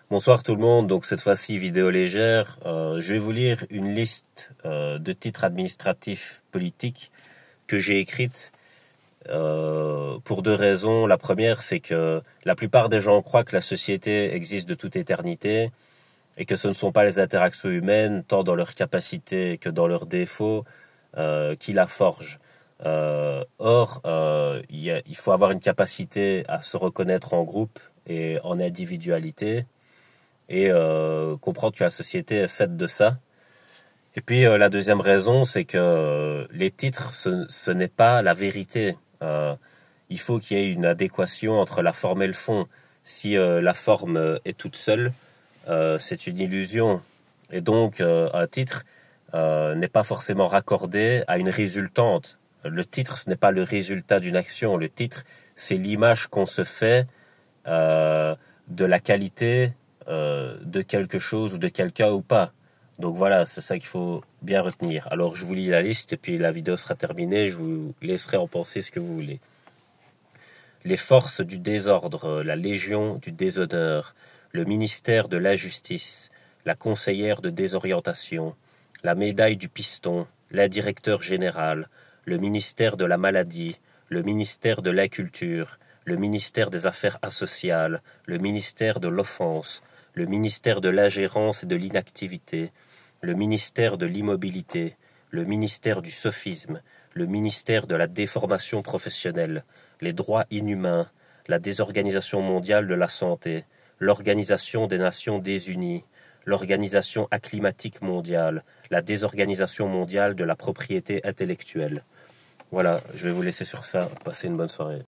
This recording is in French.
Bonsoir tout le monde, donc cette fois-ci vidéo légère. Je vais vous lire une liste de titres administratifs politiques que j'ai écrites pour deux raisons. La première, c'est que la plupart des gens croient que la société existe de toute éternité et que ce ne sont pas les interactions humaines, tant dans leurs capacités que dans leurs défauts, qui la forgent. Or, il faut avoir une capacité à se reconnaître en groupe et en individualité et comprendre que la société est faite de ça. Et puis la deuxième raison, c'est que les titres, ce n'est pas la vérité. Il faut qu'il y ait une adéquation entre la forme et le fond. Si la forme est toute seule, c'est une illusion. Et donc un titre n'est pas forcément raccordé à une résultante. Le titre, ce n'est pas le résultat d'une action. Le titre, c'est l'image qu'on se fait de la qualité de quelque chose ou de quelqu'un ou pas. Donc voilà, c'est ça qu'il faut bien retenir. Alors je vous lis la liste et puis la vidéo sera terminée. Je vous laisserai en penser ce que vous voulez. Les forces du désordre, la Légion du déshonneur, le ministère de la Justice, la conseillère de désorientation, la médaille du piston, l'indirecteur général, le ministère de la maladie, le ministère de la culture, le ministère des affaires asociales, le ministère de l'offense, le ministère de l'ingérence et de l'inactivité, le ministère de l'immobilité, le ministère du sophisme, le ministère de la déformation professionnelle, les droits inhumains, la désorganisation mondiale de la santé, l'Organisation des Nations Désunies, l'Organisation acclimatique mondiale, la désorganisation mondiale de la propriété intellectuelle. Voilà, je vais vous laisser sur ça. Passez une bonne soirée.